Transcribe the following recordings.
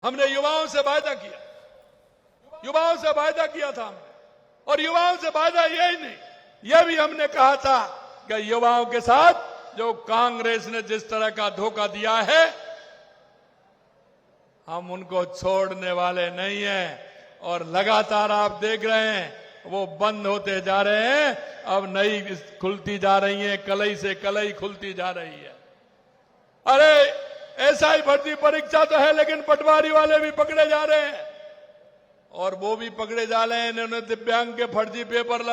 हमने युवाओं से वायदा किया, युवाओं से वायदा किया था हमने, और युवाओं से वायदा यही नहीं, यह भी हमने कहा था कि युवाओं के साथ जो कांग्रेस ने जिस तरह का धोखा दिया है, हम उनको छोड़ने वाले नहीं हैं। और लगातार आप देख रहे हैं वो बंद होते जा रहे हैं, अब नई खुलती जा रही है, कलई से कलई खुलती जा रही है। अरे एसआई भर्ती परीक्षा तो है, लेकिन पटवारी वाले भी पकड़े जा रहे हैं, और वो भी पकड़े जा रहे हैं। इन्होंने दिव्यांग के फर्जी पेपर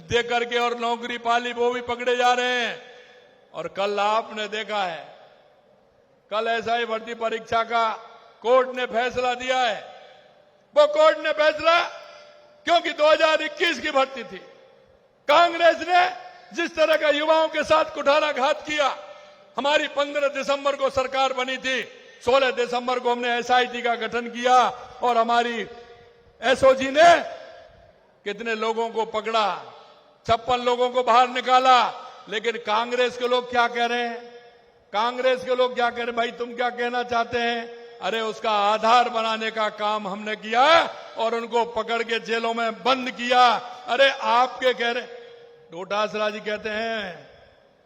दे करके और नौकरी पाली, वो भी पकड़े जा रहे हैं। और कल आपने देखा है, कल एसआई भर्ती परीक्षा का कोर्ट ने फैसला दिया है। वो कोर्ट ने फैसला, क्योंकि 2021 की भर्ती थी, कांग्रेस ने जिस तरह का युवाओं के साथ कुठाराघात किया, हमारी 15 दिसंबर को सरकार बनी थी, 16 दिसंबर को हमने एसआईटी का गठन किया, और हमारी एसओजी ने कितने लोगों को पकड़ा, 56 लोगों को बाहर निकाला। लेकिन कांग्रेस के लोग क्या कह रहे हैं, कांग्रेस के लोग क्या कह रहे हैं, भाई तुम क्या कहना चाहते हैं? अरे उसका आधार बनाने का काम हमने किया और उनको पकड़ के जेलों में बंद किया। अरे आपके कह रहे, डोटासरा जी कहते हैं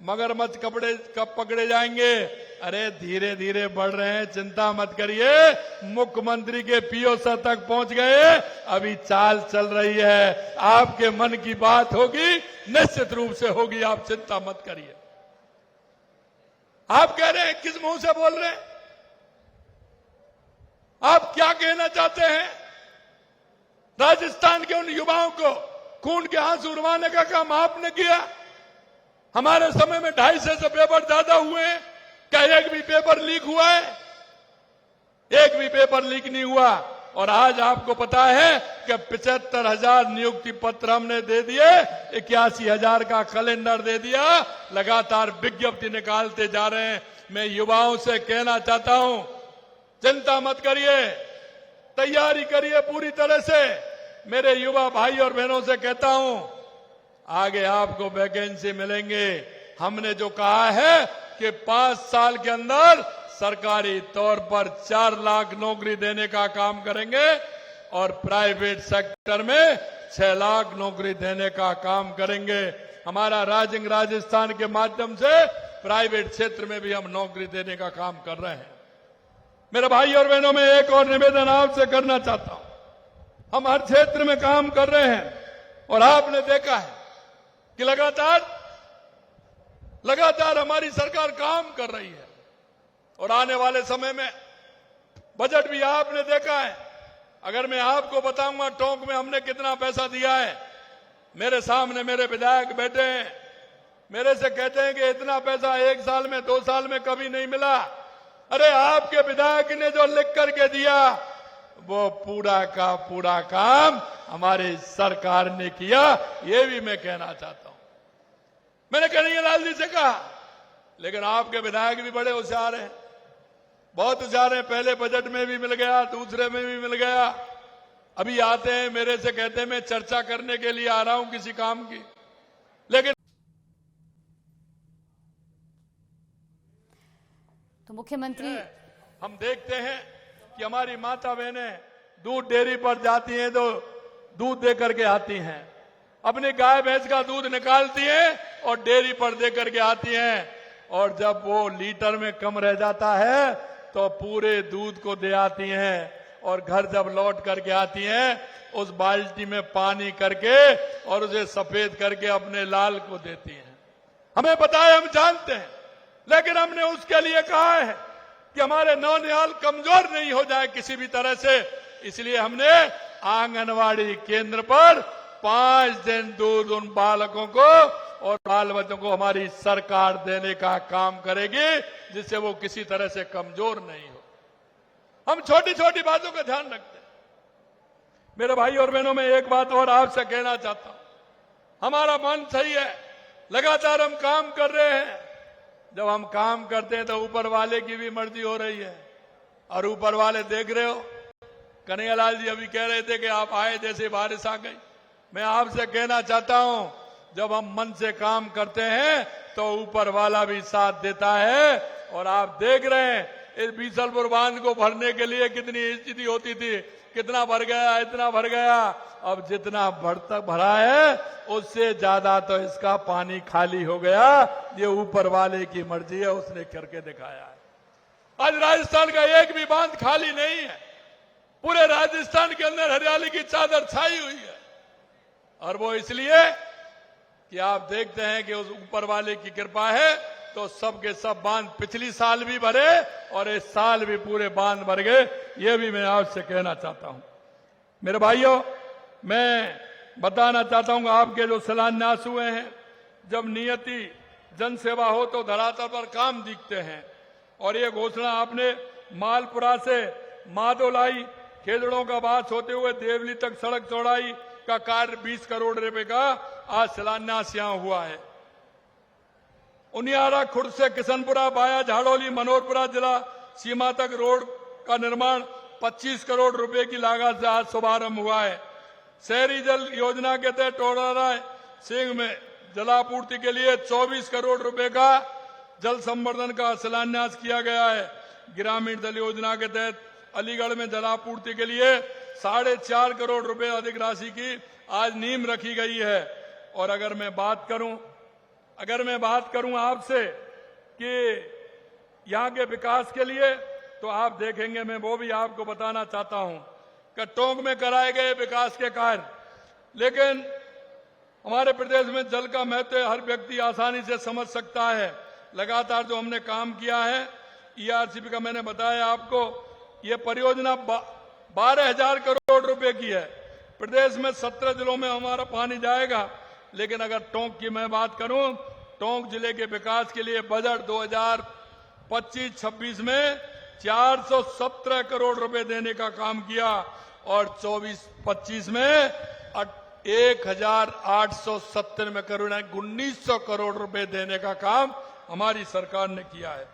मगरमच्छ कब पकड़े जाएंगे? अरे धीरे धीरे बढ़ रहे हैं, चिंता मत करिए। मुख्यमंत्री के पीओ सर तक पहुंच गए, अभी चाल चल रही है, आपके मन की बात होगी, निश्चित रूप से होगी, आप चिंता मत करिए। आप कह रहे हैं, किस मुंह से बोल रहे हैं? आप क्या कहना चाहते हैं? राजस्थान के उन युवाओं को खून के आंसू रुवाने का काम आपने किया। हमारे समय में 250 से पेपर ज्यादा हुए हैं, क्या एक भी पेपर लीक हुआ है? एक भी पेपर लीक नहीं हुआ। और आज आपको पता है कि 75,000 नियुक्ति पत्र हमने दे दिए, 81,000 का कैलेंडर दे दिया, लगातार विज्ञप्ति निकालते जा रहे हैं। मैं युवाओं से कहना चाहता हूं, चिंता मत करिए, तैयारी करिए पूरी तरह से। मेरे युवा भाई और बहनों से कहता हूं, आगे आपको वैकेंसी मिलेंगे। हमने जो कहा है कि 5 साल के अंदर सरकारी तौर पर 4 लाख नौकरी देने का काम करेंगे, और प्राइवेट सेक्टर में 6 लाख नौकरी देने का काम करेंगे। हमारा राइजिंग राजस्थान के माध्यम से प्राइवेट क्षेत्र में भी हम नौकरी देने का काम कर रहे हैं। मेरे भाई और बहनों, में एक और निवेदन आपसे करना चाहता हूं। हम हर क्षेत्र में काम कर रहे हैं, और आपने देखा है कि लगातार हमारी सरकार काम कर रही है। और आने वाले समय में बजट भी आपने देखा है। अगर मैं आपको बताऊंगा टोंक में हमने कितना पैसा दिया है, मेरे सामने मेरे विधायक बैठे हैं, मेरे से कहते हैं कि इतना पैसा 1 साल में 2 साल में कभी नहीं मिला। अरे आपके विधायक ने जो लिख करके दिया, वो पूरा का पूरा काम हमारी सरकार ने किया, ये भी मैं कहना चाहता हूं। मैंने कन्हैयालाल जी से कहा, लेकिन आपके विधायक भी बड़े होशियार हैं, बहुत होशियार हैं। पहले बजट में भी मिल गया, दूसरे में भी मिल गया, अभी आते हैं मेरे से कहते हैं मैं चर्चा करने के लिए आ रहा हूं किसी काम की। लेकिन तो मुख्यमंत्री, हम देखते हैं कि हमारी माता बहनें दूध डेयरी पर जाती हैं तो दूध दे करके आती हैं, अपनी गाय भैंस का दूध निकालती हैं और डेयरी पर दे करके आती हैं, और जब वो लीटर में कम रह जाता है तो पूरे दूध को दे आती हैं, और घर जब लौट करके आती हैं उस बाल्टी में पानी करके और उसे सफेद करके अपने लाल को देती हैं। हमें पता है, हम जानते हैं, लेकिन हमने उसके लिए कहा है कि हमारे नौनिहाल कमजोर नहीं हो जाए किसी भी तरह से, इसलिए हमने आंगनवाड़ी केंद्र पर 5 दिन दूध उन बालकों को और बाल बच्चों को हमारी सरकार देने का काम करेगी, जिससे वो किसी तरह से कमजोर नहीं हो। हम छोटी छोटी बातों का ध्यान रखते हैं। मेरे भाई और बहनों, में एक बात और आपसे कहना चाहता हूं, हमारा मन सही है, लगातार हम काम कर रहे हैं। जब हम काम करते हैं तो ऊपर वाले की भी मर्जी हो रही है, और ऊपर वाले देख रहे हो। कन्हैयालाल जी अभी कह रहे थे कि आप आए जैसे बारिश आ गई। मैं आपसे कहना चाहता हूं, जब हम मन से काम करते हैं तो ऊपर वाला भी साथ देता है, और आप देख रहे हैं इस बीसलपुर बांध को भरने के लिए कितनी स्थिति होती थी, कितना भर गया, इतना भर गया। अब जितना भरा है उससे ज्यादा तो इसका पानी खाली हो गया। ये ऊपर वाले की मर्जी है, उसने करके दिखाया है। आज राजस्थान का एक भी बांध खाली नहीं है। पूरे राजस्थान के अंदर हरियाली की चादर छाई हुई है, और वो इसलिए कि आप देखते हैं कि उस ऊपर वाले की कृपा है तो सब के सब बांध पिछली साल भी भरे और इस साल भी पूरे बांध भर गए। ये भी मैं आपसे कहना चाहता हूं। मेरे भाइयों, मैं बताना चाहता हूं आपके जो शिलान्यास हुए हैं, जब नियति जनसेवा हो तो धरातल पर काम दिखते हैं। और ये घोषणा आपने मालपुरा से मादोलाई खेजड़ों का बास होते हुए देवली तक सड़क चौड़ाई का कार्य 20 करोड़ रुपए का आज शिलान्यास यहां हुआ है। उनियारा खुर्द से किशनपुरा बाया झाड़ोली मनोहरपुरा जिला सीमा तक रोड का निर्माण 25 करोड़ रुपए की लागत से आज शुभारंभ हुआ है। शहरी जल योजना के तहत टोडाराय सिंह में जलापूर्ति के लिए 24 करोड़ रुपए का जल संवर्धन का शिलान्यास किया गया है। ग्रामीण जल योजना के तहत अलीगढ़ में जलापूर्ति के लिए 4.5 करोड़ रुपए अधिक राशि की आज नींव रखी गई है। और अगर मैं बात करूं आपसे कि यहां के विकास के लिए, तो आप देखेंगे, मैं वो भी आपको बताना चाहता हूं कि टोंक में कराए गए विकास के कार्य, लेकिन हमारे प्रदेश में जल का महत्व हर व्यक्ति आसानी से समझ सकता है। लगातार जो हमने काम किया है, ईआरसीपी का मैंने बताया आपको, ये परियोजना 12,000 करोड़ रुपए की है। प्रदेश में 17 जिलों में हमारा पानी जाएगा। लेकिन अगर टोंक की मैं बात करूं, टोंक जिले के विकास के लिए बजट 2025-26 में 417 करोड़ रुपए देने का काम किया और 24-25 में 1,870 करोड़ 1900 करोड़ रुपए देने का काम हमारी सरकार ने किया है।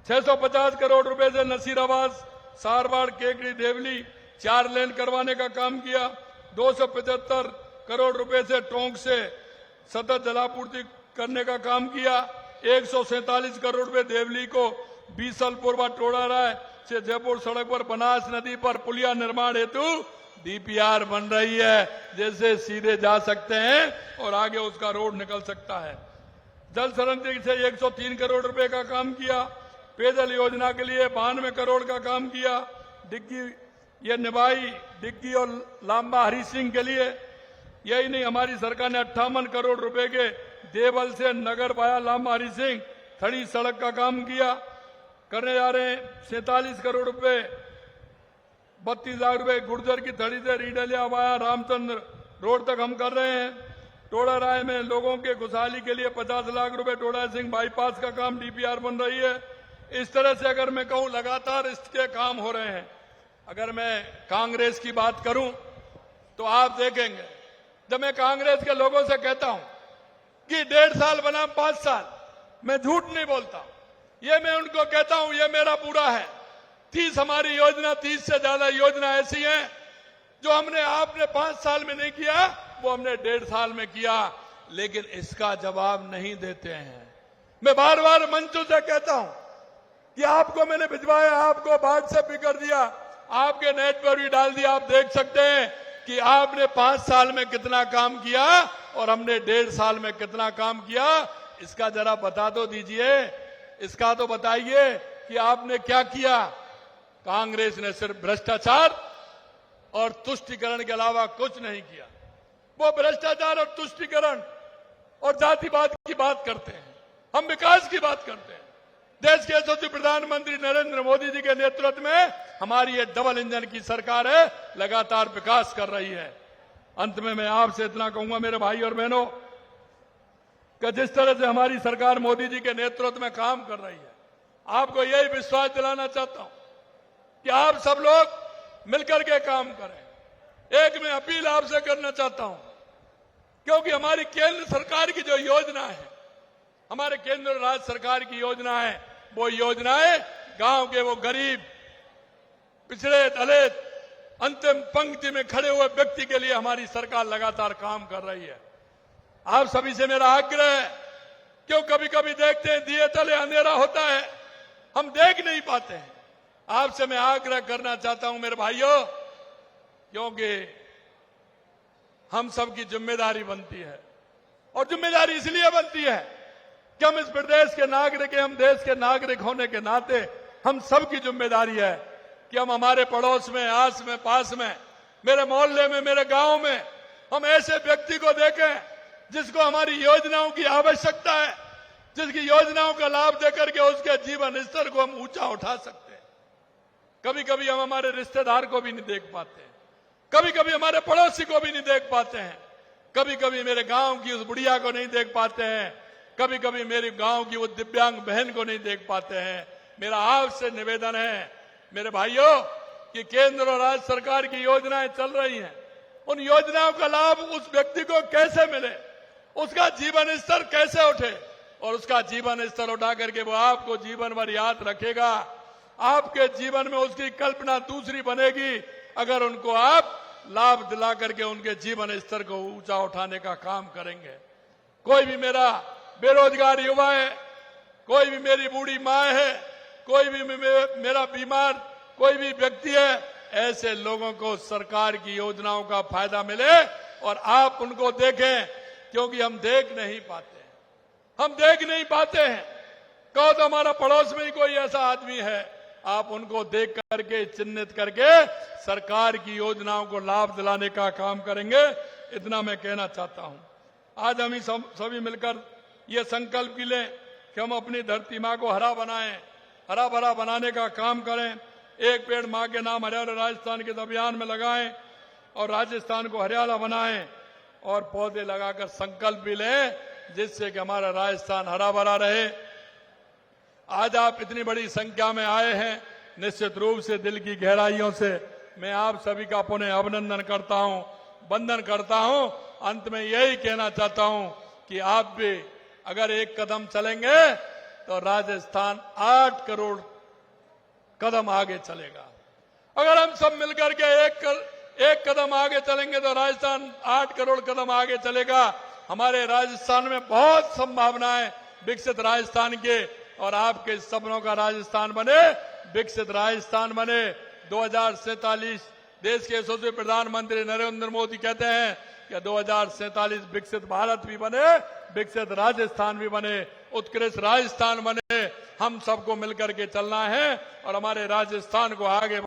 650 करोड़ रुपए से नसीराबाद सारवाड़ केकड़ी देवली 4 लेन करवाने का काम किया। 275 करोड़ रुपए से टोंक से सतत जलापूर्ति करने का काम किया। 147 करोड़ रुपए देवली को बीसलपुर व टोडाराय से जयपुर सड़क पर बनास नदी पर पुलिया निर्माण हेतु डीपीआर बन रही है, जैसे सीधे जा सकते हैं और आगे उसका रोड निकल सकता है। जल संरक्षण से 103 करोड़ रुपए का काम किया। पेयजल योजना के लिए 92 करोड़ का काम किया। डिग्गी और लांबा हरी सिंह के लिए। यही नहीं, हमारी सरकार ने 58 करोड़ रुपए के देवल से नगर पाया लांबा हरी सिंह खड़ी सड़क का काम किया। करने जा रहे हैं 47 करोड़ रुपए, 32 लाख रुपए गुर्जर की थड़ी से रीडलिया वाया रामचंद्र रोड तक हम कर रहे हैं। टोडाराय में लोगों के खुशहाली के लिए 50 लाख रुपए टोडा सिंह बाईपास का काम डीपीआर बन रही है। इस तरह से अगर मैं कहूं, लगातार इसके काम हो रहे हैं। अगर मैं कांग्रेस की बात करूं तो आप देखेंगे, जब मैं कांग्रेस के लोगों से कहता हूं कि 1.5 साल बना 5 साल, मैं झूठ नहीं बोलता। ये मैं उनको कहता हूं, ये मेरा पूरा है। 30 हमारी योजना, 30 से ज्यादा योजना ऐसी हैं जो आपने 5 साल में नहीं किया, वो हमने 1.5 साल में किया, लेकिन इसका जवाब नहीं देते हैं। मैं बार बार मंचों से कहता हूं कि आपको मैंने भिजवाया, आपको व्हाट्सएप भी कर दिया, आपके नेट पर भी डाल दिया। आप देख सकते हैं कि आपने 5 साल में कितना काम किया और हमने 1.5 साल में कितना काम किया। इसका जरा बता दो दीजिए, इसका तो बताइए कि आपने क्या किया। कांग्रेस ने सिर्फ भ्रष्टाचार और तुष्टीकरण के अलावा कुछ नहीं किया। वो भ्रष्टाचार और तुष्टीकरण और जातिवाद की बात करते हैं, हम विकास की बात करते हैं। देश के यशस्वी प्रधानमंत्री नरेंद्र मोदी जी के नेतृत्व में हमारी ये डबल इंजन की सरकार है, लगातार विकास कर रही है। अंत में मैं आपसे इतना कहूंगा मेरे भाई और बहनों, कि जिस तरह से हमारी सरकार मोदी जी के नेतृत्व में काम कर रही है, आपको यही विश्वास दिलाना चाहता हूं कि आप सब लोग मिलकर के काम करें। एक मैं अपील आपसे करना चाहता हूं, क्योंकि हमारी केंद्र सरकार की जो योजना है, हमारे केंद्र और राज्य सरकार की योजना है, वो योजनाएं गांव के वो गरीब, पिछड़े, दलित, अंतिम पंक्ति में खड़े हुए व्यक्ति के लिए हमारी सरकार लगातार काम कर रही है। आप सभी से मेरा आग्रह है, क्यों कभी कभी देखते हैं दिए तले अंधेरा होता है, हम देख नहीं पाते हैं। आपसे मैं आग्रह करना चाहता हूं मेरे भाइयों, क्योंकि हम सबकी जिम्मेदारी बनती है, और जिम्मेदारी इसलिए बनती है कि हम इस प्रदेश के नागरिक हैं, हम देश के नागरिक होने के नाते हम सबकी जिम्मेदारी है कि हम हमारे पड़ोस में, आस में, पास में, मेरे मोहल्ले में, मेरे गांव में हम ऐसे व्यक्ति को देखें जिसको हमारी योजनाओं की आवश्यकता है, जिसकी योजनाओं का लाभ देकर के उसके जीवन स्तर को हम ऊंचा उठा सकते हैं। कभी कभी हम हमारे रिश्तेदार को भी नहीं देख पाते, कभी कभी हमारे पड़ोसी को भी नहीं देख पाते हैं, कभी कभी मेरे गांव की उस बुढ़िया को नहीं देख पाते हैं, कभी कभी मेरे गांव की वो दिव्यांग बहन को नहीं देख पाते हैं। मेरा आपसे निवेदन है मेरे भाइयों कि केंद्र और राज्य सरकार की योजनाएं चल रही हैं, उन योजनाओं का लाभ उस व्यक्ति को कैसे मिले, उसका जीवन स्तर कैसे उठे, और उसका जीवन स्तर उठा करके वो आपको जीवन भर याद रखेगा। आपके जीवन में उसकी कल्पना दूसरी बनेगी अगर उनको आप लाभ दिला करके उनके जीवन स्तर को ऊंचा उठाने का काम करेंगे। कोई भी मेरा बेरोजगार युवा है, कोई भी मेरी बूढ़ी माँ है, कोई भी मेरा बीमार कोई भी व्यक्ति है, ऐसे लोगों को सरकार की योजनाओं का फायदा मिले और आप उनको देखें, क्योंकि हम देख नहीं पाते हैं, हम देख नहीं पाते हैं। कहो तो हमारा पड़ोस में ही कोई ऐसा आदमी है, आप उनको देख करके चिन्हित करके सरकार की योजनाओं को लाभ दिलाने का काम करेंगे। इतना मैं कहना चाहता हूं। आज हम सभी मिलकर ये संकल्प की लें कि हम अपनी धरती मां को हरा बनाएं, हरा भरा बनाने का काम करें। एक पेड़ मां के नाम हरियाणा राजस्थान के अभियान में लगाएं और राजस्थान को हरियाणा बनाएं और पौधे लगाकर संकल्प भी लें, जिससे कि हमारा राजस्थान हरा भरा रहे। आज आप इतनी बड़ी संख्या में आए हैं, निश्चित रूप से दिल की गहराइयों से मैं आप सभी का पुनः अभिनंदन करता हूं, वंदन करता हूं। अंत में यही कहना चाहता हूं कि आप भी अगर एक कदम चलेंगे तो राजस्थान 8 करोड़ कदम आगे चलेगा। अगर हम सब मिलकर के एक कदम आगे चलेंगे तो राजस्थान 8 करोड़ कदम आगे चलेगा। हमारे राजस्थान में बहुत संभावनाएं विकसित राजस्थान के, और आपके सपनों का राजस्थान बने, विकसित राजस्थान बने। 2047 देश के यशस्वी प्रधानमंत्री नरेंद्र मोदी कहते हैं कि 2047 विकसित भारत भी बने, विकसित राजस्थान भी बने, उत्कृष्ट राजस्थान बने। हम सबको मिलकर के चलना है और हमारे राजस्थान को आगे